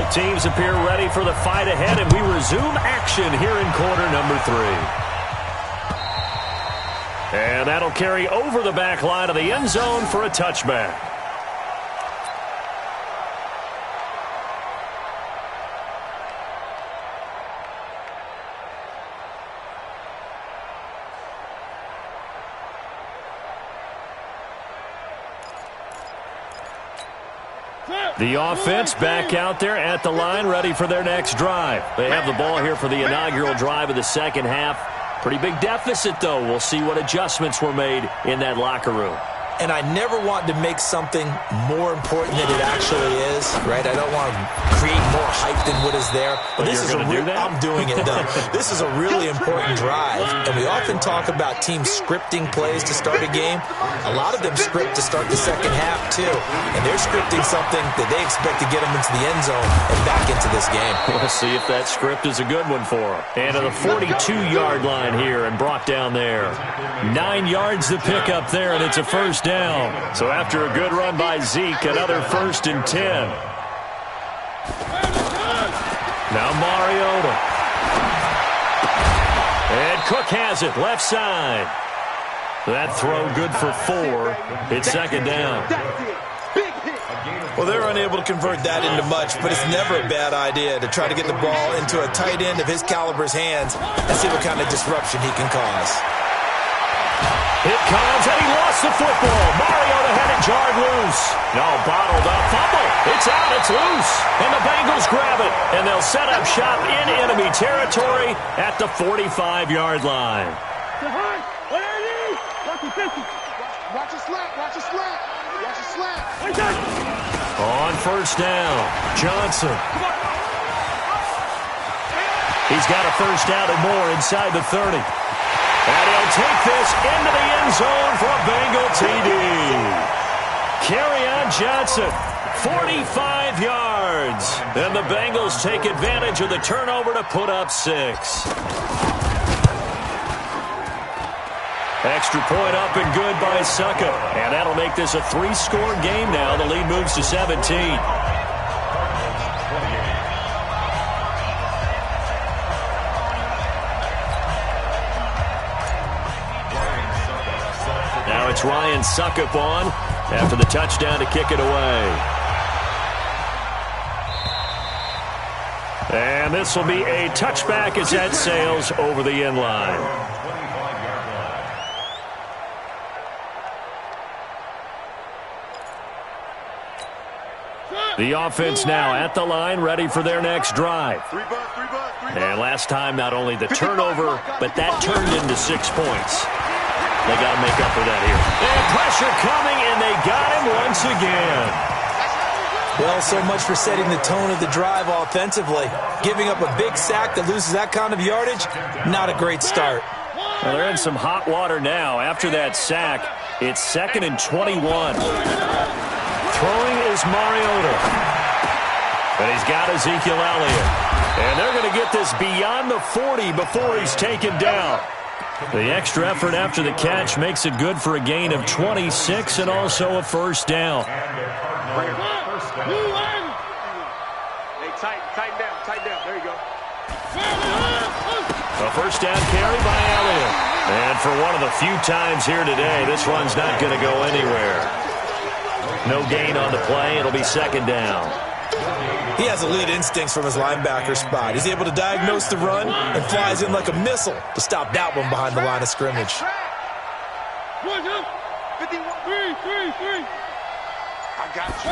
Both teams appear ready for the fight ahead, and we resume action here in quarter number 3. And that'll carry over the back line of the end zone for a touchback. The offense back out there at the line, ready for their next drive. They have the ball here for the inaugural drive of the second half. Pretty big deficit, though. We'll see what adjustments were made in that locker room. And I never want to make something more important than it actually is, right? I don't want to create more hype than what is there. But this is I'm doing it, though. This is a really important drive. And we often talk about teams scripting plays to start a game. A lot of them script to start the second half, too. And they're scripting something that they expect to get them into the end zone and back into this game. We'll see if that script is a good one for them. And to the 42-yard line here and brought down there. 9 yards to pick up there, and it's a first down. So after a good run by Zeke, another 1st and 10. Now Mariota. And Cook has it, left side. That throw good for 4. It's second down. Well, they're unable to convert that into much, but it's never a bad idea to try to get the ball into a tight end of his caliber's hands and see what kind of disruption he can cause. It comes, and he lost the football. Mariota had it jarred loose. No, bottled up. Fumble. It's out. It's loose. And the Bengals grab it. And they'll set up shop in enemy territory at the 45-yard line. Watch it slap. Watch it slap. Watch it slap. On first down, Johnson. He's got a first down and more inside the 30. And he'll take this into the end zone for a Bengal TD. Kerryon Johnson, 45 yards. And the Bengals take advantage of the turnover to put up 6. Extra point up and good by Suckup. And that'll make this a 3-score game now. The lead moves to 17. Now it's Ryan Suckup on after the touchdown to kick it away. And this will be a touchback as that sails over the end line. The offense now at the line, ready for their next drive. And last time, not only the turnover, but that turned into 6 points. They got to make up for that here. And pressure coming, and they got him once again. Well, so much for setting the tone of the drive offensively. Giving up a big sack that loses that kind of yardage, not a great start. Well, they're in some hot water now. After that sack, it's 2nd and 21. Throwing is Mariota. But he's got Ezekiel Elliott. And they're going to get this beyond the 40 before he's taken down. The extra effort after the catch makes it good for a gain of 26 and also a first down. Hey, tighten down. There you go. A first down carry by Elliott. And for one of the few times here today, this run's not going to go anywhere. No gain on the play. It'll be second down. He has elite instincts from his linebacker spot. He's able to diagnose the run and flies in like a missile to stop that one behind the line of scrimmage. 51. 3. I got you.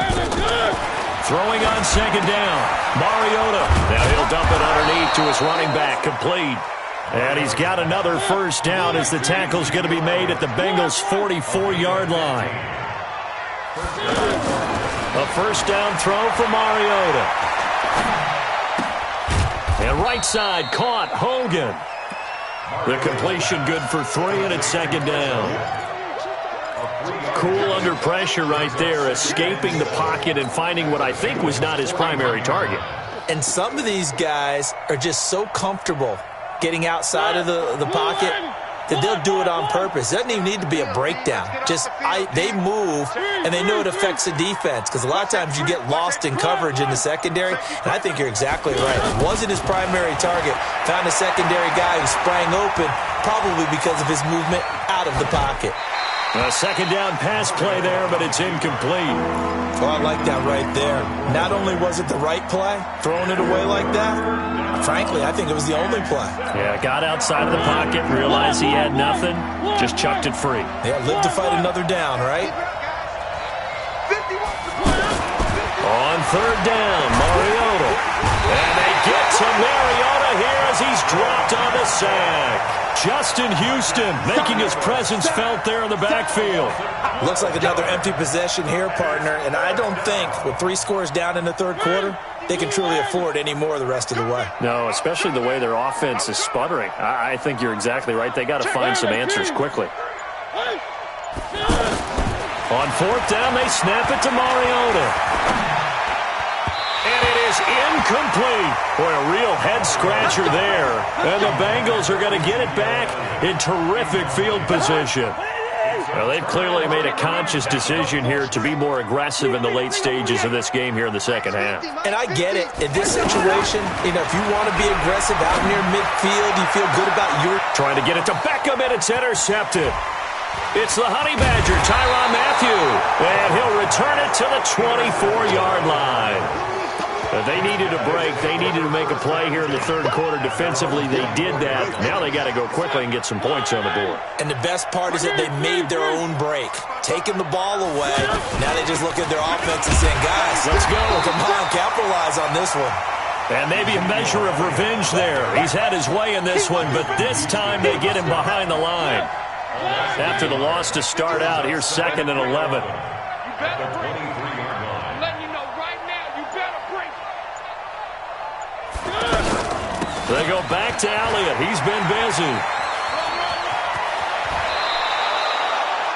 Throwing on second down. Mariota. Now he'll dump it underneath to his running back. Complete. And he's got another first down as the tackle's going to be made at the Bengals' 44-yard line. A first down throw for Mariota. And right side caught Hogan. The completion good for 3, and it's second down. Cool under pressure right there, escaping the pocket and finding what I think was not his primary target. And some of these guys are just so comfortable getting outside of the pocket that they'll do it on purpose. It doesn't even need to be a breakdown. They move, and they know it affects the defense because a lot of times you get lost in coverage in the secondary, and I think you're exactly right. It wasn't his primary target. Found a secondary guy who sprang open, probably because of his movement out of the pocket. A second down pass play there, but it's incomplete. Oh, I like that right there. Not only was it the right play, throwing it away like that, frankly, I think it was the only play. Yeah, got outside of the pocket, realized he had nothing, just chucked it free. Yeah, live to fight another down, right? On third down, Mariota. And they get to Mariota here as he's dropped on the sack. Justin Houston making his presence felt there in the backfield. Looks like another empty possession here, partner. And I don't think with 3 scores down in the third quarter, they can truly afford any more the rest of the way. No, especially the way their offense is sputtering. I think you're exactly right. They got to find some answers quickly. On fourth down, they snap it to Mariota. And it is incomplete. Boy, a real head-scratcher there. And the Bengals are going to get it back in terrific field position. Well, they've clearly made a conscious decision here to be more aggressive in the late stages of this game here in the second half. And I get it. In this situation, if you want to be aggressive out near midfield, you feel good about your... Trying to get it to Beckham, and it's intercepted. It's the Honey Badger, Tyrann Mathieu. And he'll return it to the 24-yard line. They needed a break. They needed to make a play here in the third quarter. Defensively, they did that. Now they got to go quickly and get some points on the board. And the best part is that they made their own break. Taking the ball away. Now they just look at their offense and saying, guys, let's go. Come on, capitalize on this one. And maybe a measure of revenge there. He's had his way in this one, but this time they get him behind the line. After the loss to start out, here's 2nd and 11. They go back to Elliott. He's been busy.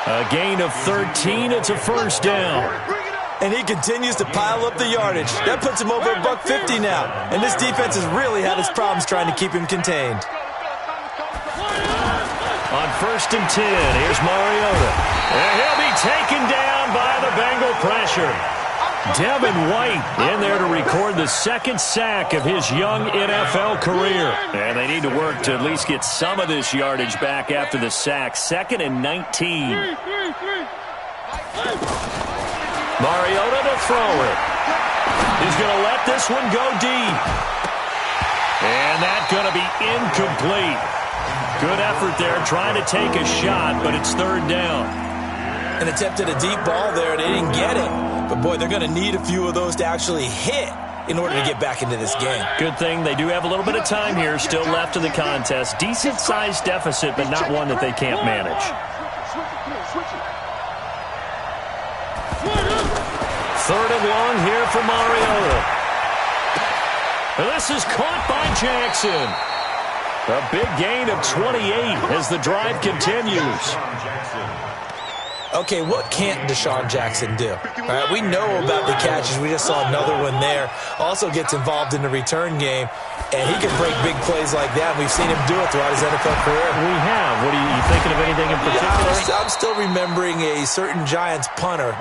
A gain of 13. It's a first down. And he continues to pile up the yardage. That puts him over $150 now. And this defense has really had its problems trying to keep him contained. On 1st and 10, here's Mariota. And he'll be taken down by the Bengal pressure. Devin White in there to record the 2nd sack of his young NFL career. And they need to work to at least get some of this yardage back after the sack. 2nd and 19. Mariota to throw it. He's going to let this one go deep. And that's going to be incomplete. Good effort there trying to take a shot, but it's 3rd down. And attempted a deep ball there. They didn't get it. But, boy, they're going to need a few of those to actually hit in order to get back into this game. Good thing they do have a little bit of time here still left in the contest. Decent-sized deficit, but not one that they can't manage. 3rd and long here for Mariota. This is caught by Jackson. A big gain of 28 as the drive continues. Okay, what can't Deshaun Jackson do? All right, we know about the catches. We just saw another one there. Also gets involved in the return game, and he can break big plays like that. We've seen him do it throughout his NFL career. We have. What are you thinking of anything in particular? Yeah, I'm still remembering a certain Giants punter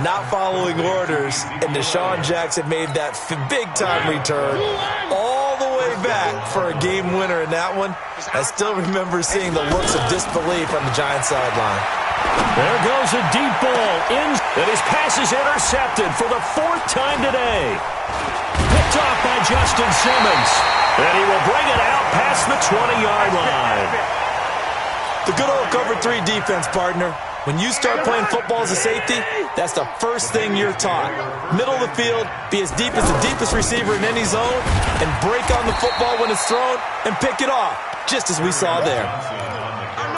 not following orders, and Deshaun Jackson made that big-time return all the way back for a game winner in that one. I still remember seeing the looks of disbelief on the Giants sideline. There goes a deep ball in, and his pass is intercepted for the 4th time today. Picked off by Justin Simmons, and he will bring it out past the 20-yard line. The good old cover 3 defense, partner. When you start playing football as a safety, that's the first thing you're taught. Middle of the field, be as deep as the deepest receiver in any zone, and break on the football when it's thrown and pick it off, just as we saw there.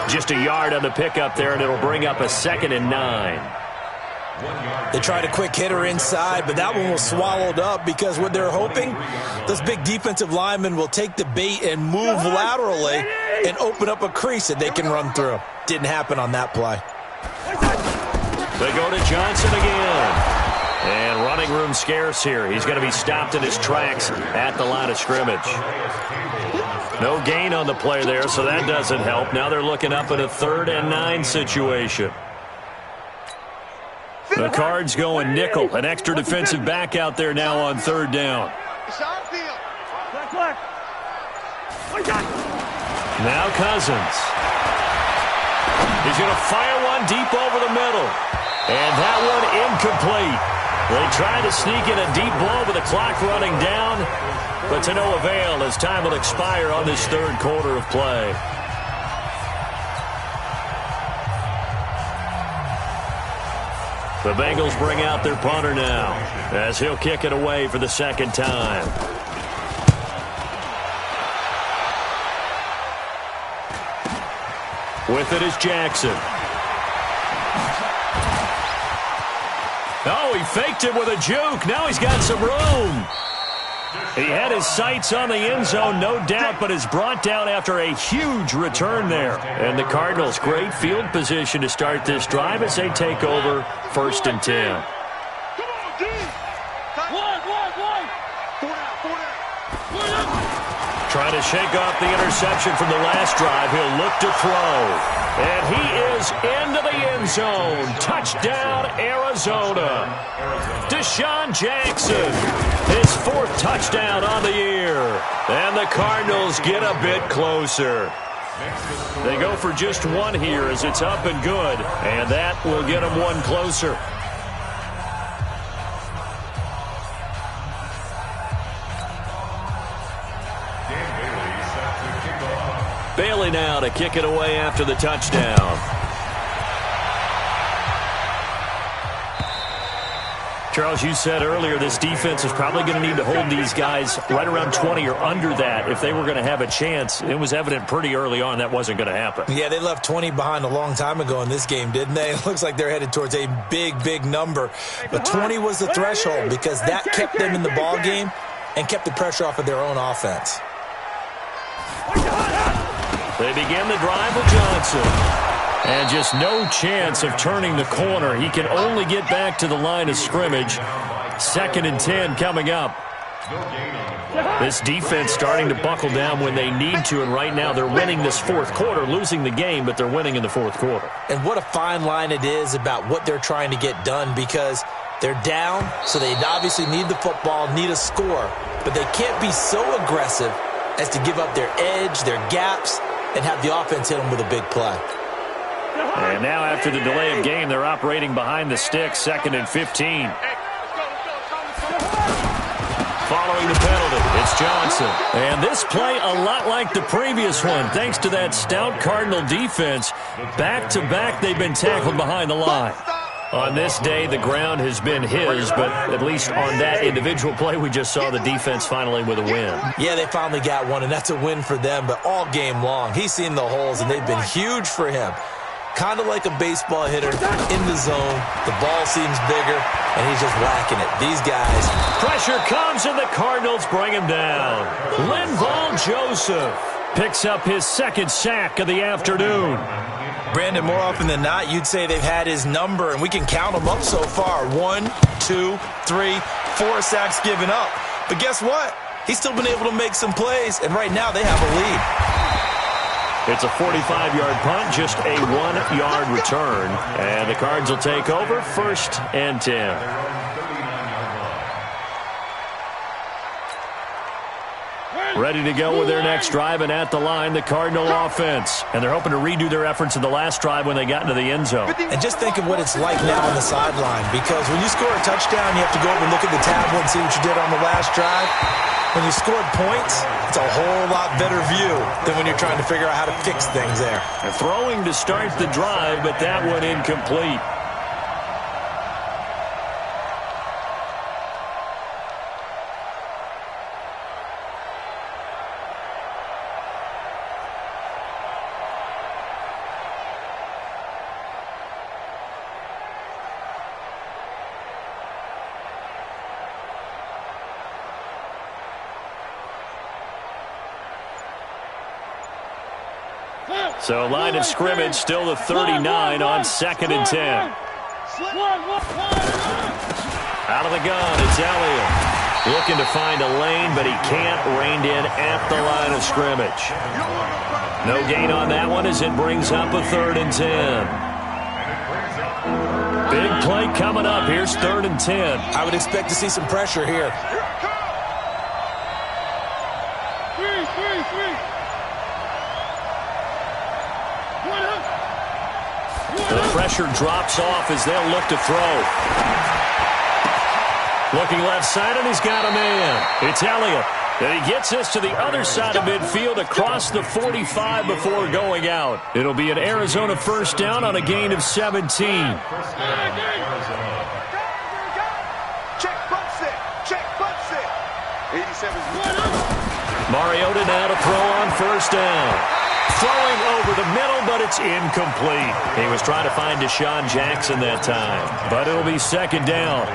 Just a yard on the pickup there, and it'll bring up a 2nd and 9. They tried a quick hitter inside, but that one was swallowed up because what they're hoping, those big defensive linemen will take the bait and move laterally and open up a crease that they can run through. Didn't happen on that play. They go to Johnson again. And running room scarce here. He's going to be stopped in his tracks at the line of scrimmage. No gain on the play there, so that doesn't help. Now they're looking up at a 3rd and 9 situation. The Cards going nickel. An extra defensive back out there now on 3rd down. Now Cousins. He's going to fire one deep over the middle. And that one incomplete. They try to sneak in a deep blow with the clock running down, but to no avail as time will expire on this 3rd quarter of play. The Bengals bring out their punter now as he'll kick it away for the 2nd time. With it is Jackson. Oh, he faked it with a juke. Now he's got some room. He had his sights on the end zone, no doubt, but is brought down after a huge return there. And the Cardinals, great field position to start this drive as they take over 1st and 10. Trying to shake off the interception from the last drive. He'll look to throw. And he is into the end zone. Touchdown, Arizona. Deshaun Jackson, his 4th touchdown on the year. And the Cardinals get a bit closer. They go for just one here as it's up and good. And that will get them one closer. Bailey now to kick it away after the touchdown. Charles, you said earlier this defense is probably going to need to hold these guys right around 20 or under that if they were going to have a chance. It was evident pretty early on that wasn't going to happen. Yeah, they left 20 behind a long time ago in this game, didn't they? It looks like they're headed towards a big, big number. But 20 was the threshold because that kept them in the ball game and kept the pressure off of their own offense. They begin the drive with Johnson. And just no chance of turning the corner. He can only get back to the line of scrimmage. 2nd and 10 coming up. This defense starting to buckle down when they need to, and right now they're winning this 4th quarter, losing the game, but they're winning in the 4th quarter. And what a fine line it is about what they're trying to get done because they're down, so they obviously need the football, need a score, but they can't be so aggressive as to give up their edge, their gaps, and have the offense hit them with a big play. And now after the delay of game, they're operating behind the sticks, 2nd and 15. Following the penalty, it's Johnson. And this play a lot like the previous one, thanks to that stout Cardinal defense. Back-to-back, they've been tackled behind the line. On this day, the ground has been his, but at least on that individual play, we just saw the defense finally with a win. Yeah, they finally got one, and that's a win for them, but all game long, he's seen the holes, and they've been huge for him. Kind of like a baseball hitter in the zone. The ball seems bigger, and he's just whacking it. These guys. Pressure comes, and the Cardinals bring him down. Linval Joseph picks up his 2nd sack of the afternoon. Brandon, more often than not, you'd say they've had his number, and we can count them up so far. 1, 2, 3, 4 sacks given up. But guess what? He's still been able to make some plays, and right now they have a lead. It's a 45-yard punt, just a 1-yard return. And the Cards will take over 1st and 10. Ready to go with their next drive, and at the line, the Cardinal offense. And they're hoping to redo their efforts in the last drive when they got into the end zone. And just think of what it's like now on the sideline, because when you score a touchdown, you have to go over and look at the tablet and see what you did on the last drive. When you scored points, it's a whole lot better view than when you're trying to figure out how to fix things there. And throwing to start the drive, but that one incomplete. So line of scrimmage still the 39 on 2nd and 10. Out of the gun, it's Elliott. Looking to find a lane, but he can't. Reined in at the line of scrimmage. No gain on that one as it brings up a 3rd and 10. Big play coming up. Here's 3rd and 10. I would expect to see some pressure here. The pressure drops off as they'll look to throw. Looking left side, and he's got a man. It's Elliott. And he gets this to the other side of midfield across the 45 before going out. It'll be an Arizona 1st down on a gain of 17. Check butt set. Check butt set. 87. Mariota now to throw on 1st down. Throwing over the middle, but it's incomplete. He was trying to find Deshaun Jackson that time, but it'll be 2nd down.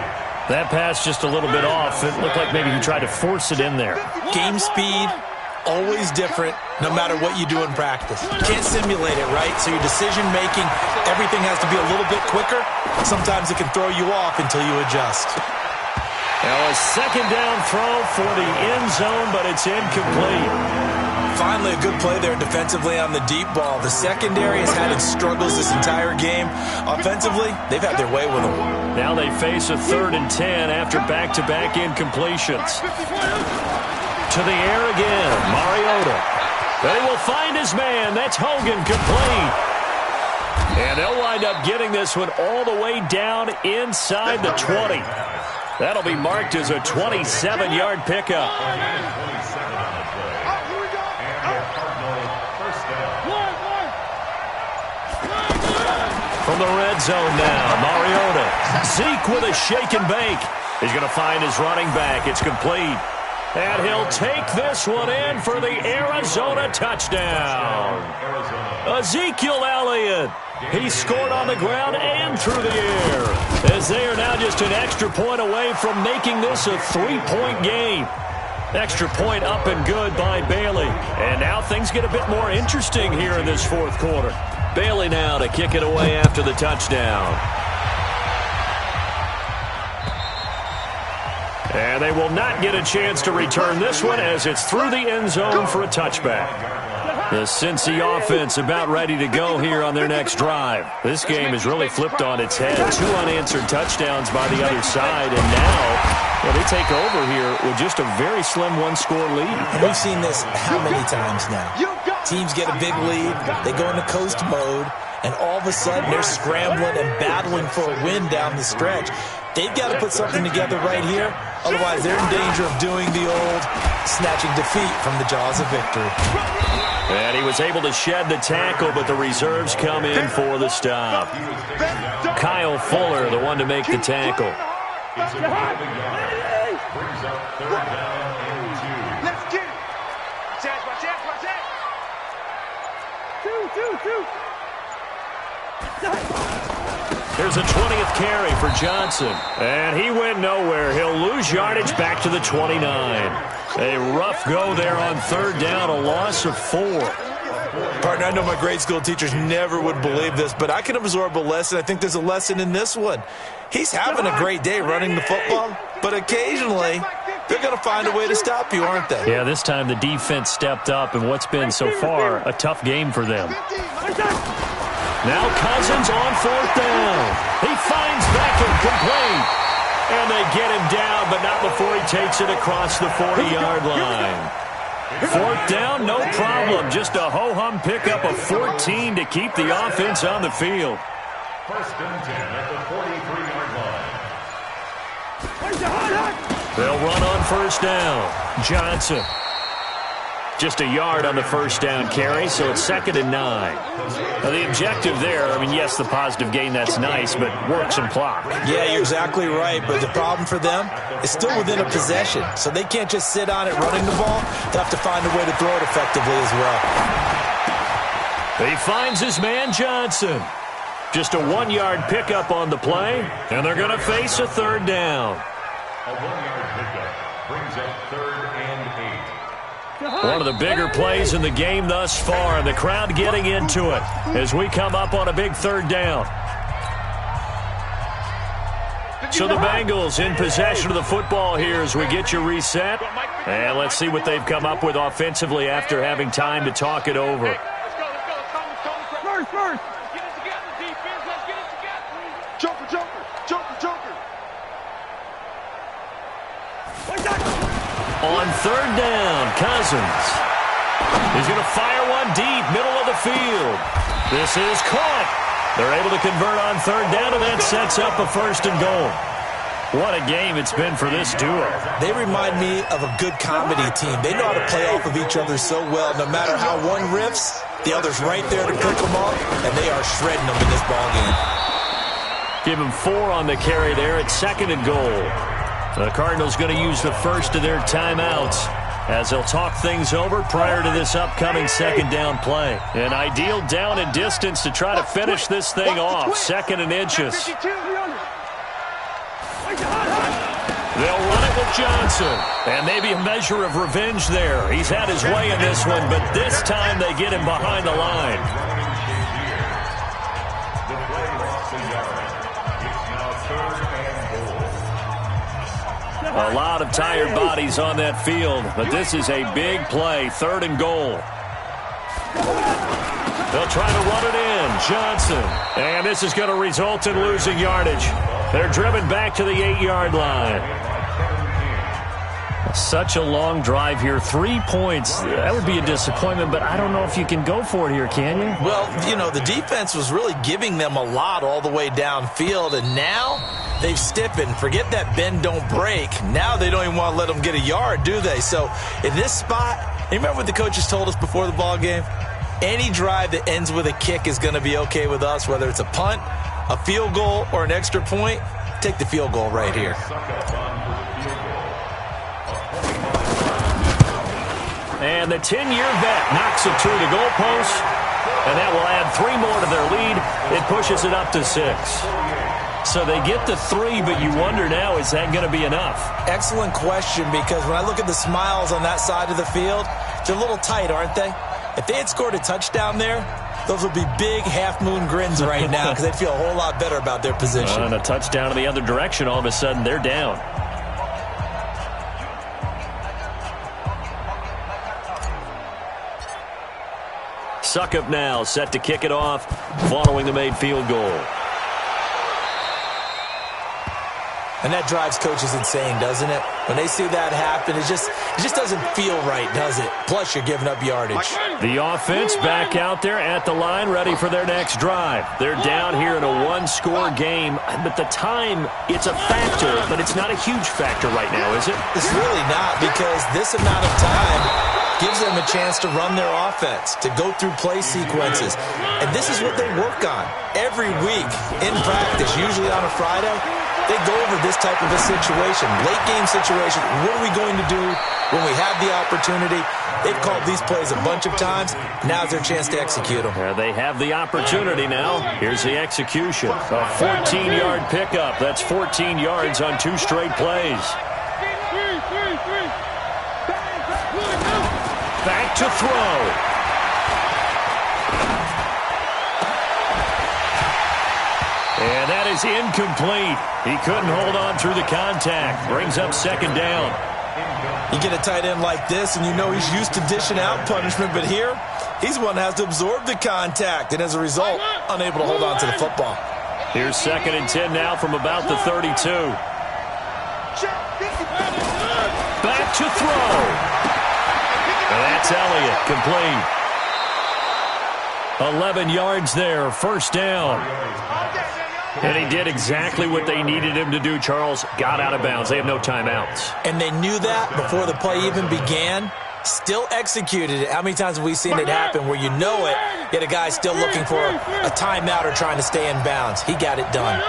That pass just a little bit off. It looked like maybe he tried to force it in there. Game speed, always different, no matter what you do in practice. Can't simulate it, right? So your decision-making, everything has to be a little bit quicker. Sometimes it can throw you off until you adjust. Now a 2nd down throw for the end zone, but it's incomplete. Finally, a good play there defensively on the deep ball. The secondary has had its struggles this entire game. Offensively, they've had their way with them. Now they face a 3rd and 10 after back-to-back incompletions. To the air again, Mariota. They will find his man. That's Hogan, complete. And they'll wind up getting this one all the way down inside the 20. That'll be marked as a 27-yard pickup. From the red zone now, Mariota. Zeke with a shake and bake. He's going to find his running back. It's complete. And he'll take this one in for the Arizona touchdown. Ezekiel Elliott. He scored on the ground and through the air, as they are now just an extra point away from making this a 3-point game. Extra point up and good by Bailey. And now things get a bit more interesting here in this 4th quarter. Bailey now to kick it away after the touchdown. And they will not get a chance to return this one as it's through the end zone for a touchback. The Cincy offense about ready to go here on their next drive. This game has really flipped on its head. 2 unanswered touchdowns by the other side, and now they take over here with just a very slim 1-score lead. And we've seen this how many times now? Teams get a big lead, they go into coast mode, and all of a sudden they're scrambling and battling for a win down the stretch. They've got to put something together right here, otherwise they're in danger of doing the old snatching defeat from the jaws of victory. And he was able to shed the tackle, but the reserves come in for the stop. Kyle Fuller, the one to make the tackle. Let's get it. Watch out. There's a 20th carry for Johnson. And he went nowhere. He'll lose yardage back to the 29. A rough go there on 3rd down, a loss of 4. Partner, I know my grade school teachers never would believe this, but I can absorb a lesson. I think there's a lesson in this one. He's having a great day running the football, but occasionally they're going to find a way to stop you, aren't they? Yeah, this time the defense stepped up in what's been so far a tough game for them. Now Cousins on 4th down. He finds Beckham complete. And they get him down, but not before he takes it across the 40-yard line. 4th down, no problem. Just a ho-hum pickup of 14 to keep the offense on the field. 1st and 10 at the 43-yard line. They'll run on 1st down. Johnson. Just a yard on the 1st down carry, so it's 2nd and 9. Now the objective there, I mean, yes, the positive gain, that's nice, but work some clock. Yeah, you're exactly right, but the problem for them is still within a possession, so they can't just sit on it running the ball. They'll have to find a way to throw it effectively as well. He finds his man Johnson. Just a 1-yard pickup on the play, and they're going to face a 3rd down. A 1-yard pickup brings up 3rd and 8. One of the bigger plays in the game thus far, and the crowd getting into it as we come up on a big 3rd down. So the Bengals in possession of the football here as we get you reset. And let's see what they've come up with offensively after having time to talk it over. Let's go. First. Get it together, defense. Let's get it together. Joker. On third down, Cousins. He's going to fire one deep, middle of the field. This is caught. They're able to convert on third down, and that sets up a 1st and goal. What a game it's been for this duo. They remind me of a good comedy team. They know how to play off of each other so well. No matter how one riffs, the other's right there to pick them up, and they are shredding them in this ballgame. Give him 4 on the carry there at 2nd and goal. The Cardinals going to use the first of their timeouts as they'll talk things over prior to this upcoming 2nd down play. An ideal down and distance to try to finish this thing off. 2nd and inches. They'll run it with Johnson. And maybe a measure of revenge there. He's had his way in this one, but this time they get him behind the line. A lot of tired bodies on that field, but this is a big play. 3rd and goal. They'll try to run it in. Johnson. And this is going to result in losing yardage. They're driven back to the 8-yard line. Such a long drive here. 3 points. That would be a disappointment, but I don't know if you can go for it here, can you? Well, you know, the defense was really giving them a lot all the way downfield, and now they've stiffened. Forget that bend, don't break. Now they don't even want to let them get a yard, do they? So in this spot, you remember what the coaches told us before the ball game? Any drive that ends with a kick is going to be okay with us, whether it's a punt, a field goal, or an extra point. Take the field goal right here. And the 10-year vet knocks it through the goalpost, and that will add 3 more to their lead. It pushes it up to 6. So they get to 3, but you wonder now, is that going to be enough? Excellent question, because when I look at the smiles on that side of the field, they're a little tight, aren't they? If they had scored a touchdown there, those would be big half-moon grins right now because they'd feel a whole lot better about their position. And a touchdown in the other direction, all of a sudden they're down. Suckup now set to kick it off following the made field goal. And that drives coaches insane, doesn't it? When they see that happen, it just doesn't feel right, does it? Plus, you're giving up yardage. The offense back out there at the line, ready for their next drive. They're down here in a 1-score game, but the time, it's a factor, but it's not a huge factor right now, is it? It's really not, because this amount of time gives them a chance to run their offense, to go through play sequences. And this is what they work on every week in practice, usually on a Friday. They go over this type of a situation, late game situation. What are we going to do when we have the opportunity? They've called these plays a bunch of times. Now's their chance to execute them. They have the opportunity now. Here's the execution. A 14-yard pickup. That's 14 yards on 2 straight plays. Back to throw. And that is incomplete. He couldn't hold on through the contact. Brings up 2nd down. You get a tight end like this, and you know he's used to dishing out punishment, but here, he's one that has to absorb the contact, and as a result, unable to hold on to the football. Here's 2nd and 10 now from about the 32. Back to throw. And that's Elliott, complete. 11 yards there, 1st down. And he did exactly what they needed him to do, Charles. Got out of bounds. They have no timeouts. And they knew that before the play even began. Still executed it. How many times have we seen it happen where you know it, yet a guy's still looking for a timeout or trying to stay in bounds? He got it done.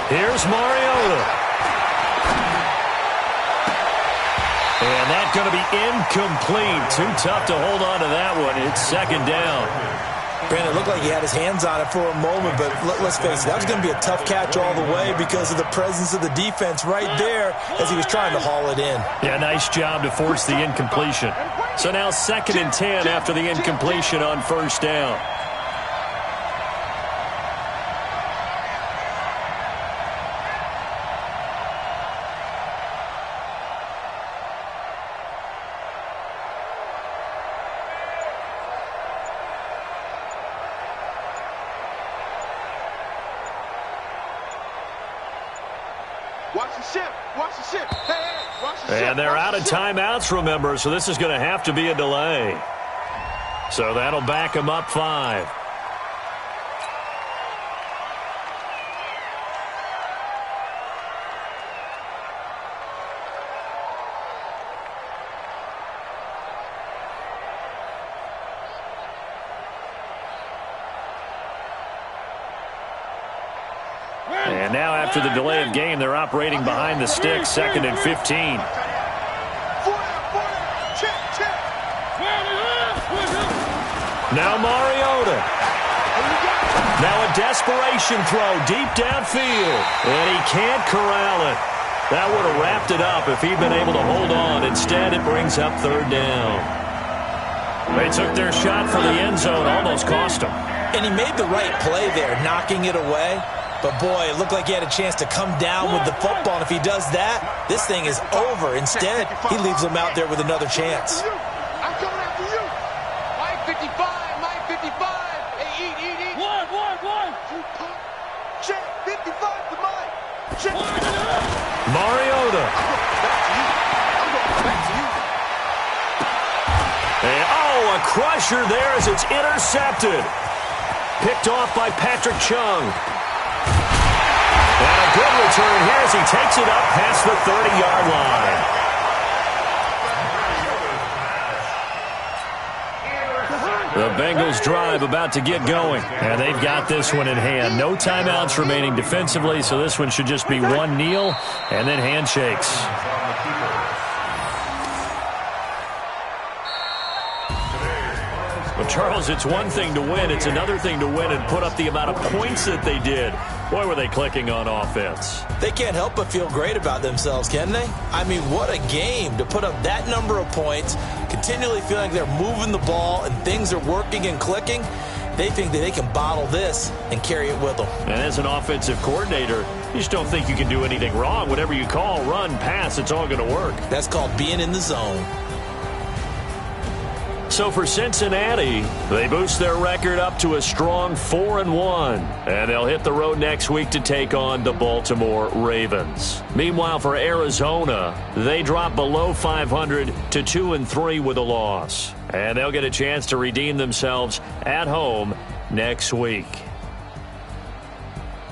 Here's Mariota. And that's going to be incomplete. Too tough to hold on to that one. It's 2nd down. Brandon, it looked like he had his hands on it for a moment, but let's face it, that was going to be a tough catch all the way because of the presence of the defense right there as he was trying to haul it in. Yeah, nice job to force the incompletion. So now 2nd and 10 after the incompletion on 1st down. Watch the ship. Watch the ship. Hey, watch the ship. And they're out of timeouts, remember, so this is going to have to be a delay. So that'll back them up 5. And now after the delay of game, they're operating behind the sticks, 2nd and 15. Now Mariota. Now a desperation throw deep downfield. And he can't corral it. That would have wrapped it up if he'd been able to hold on. Instead, it brings up 3rd down. They took their shot for the end zone, almost cost him. And he made the right play there, knocking it away. But, boy, it looked like he had a chance to come down with the football. And if he does that, this thing is over. Instead, he leaves him out there with another chance. I'm coming after you. Mike 55, Mike 55. Hey, eat. One. Check, 55 to Mike. Check. Mariota. I'm going back to you. And, a crusher there as it's intercepted. Picked off by Patrick Chung. And a good return here as he takes it up past the 30-yard line. The Bengals drive about to get going. And they've got this one in hand. No timeouts remaining defensively, so this one should just be one kneel and then handshakes. Well, Charles, it's one thing to win. It's another thing to win and put up the amount of points that they did. Boy, were they clicking on offense. They can't help but feel great about themselves, can they? I mean, what a game to put up that number of points, continually feeling they're moving the ball and things are working and clicking. They think that they can bottle this and carry it with them. And as an offensive coordinator, you just don't think you can do anything wrong. Whatever you call, run, pass, it's all going to work. That's called being in the zone. So for Cincinnati, they boost their record up to a strong 4-1. And they'll hit the road next week to take on the Baltimore Ravens. Meanwhile, for Arizona, they drop below 500 to 2-3 with a loss. And they'll get a chance to redeem themselves at home next week.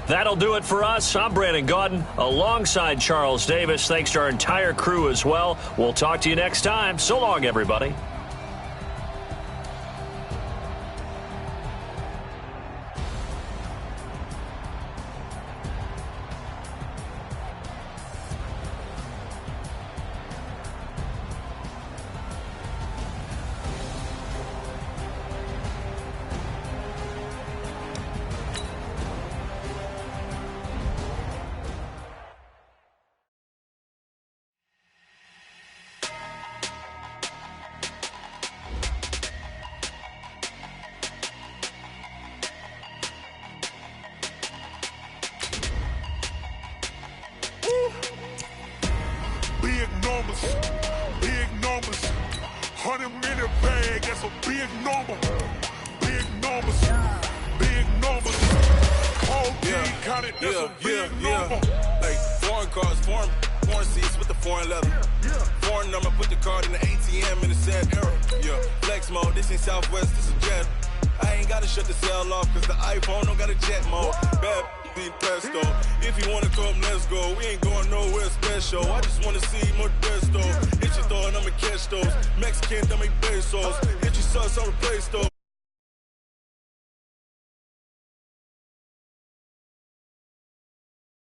That'll do it for us. I'm Brandon Gaudin alongside Charles Davis. Thanks to our entire crew as well. We'll talk to you next time. So long, everybody. Big numbers, 100-minute bag, that's a big number. Big numbers, whole team counted, that's a big number. Like foreign cars, foreign seats with the foreign leather. Foreign number, put the card in the ATM in the sad era. Yeah, flex mode, this ain't Southwest, this is jet. I ain't gotta shut the cell off, cause the iPhone don't got a jet mode. Bad pesto. If you wanna come, let's go. We ain't going nowhere special. I just wanna see Modesto. Hit your throw and I'ma catch those. Mexican, don't make pesos. Hit your sauce, I'll replace those.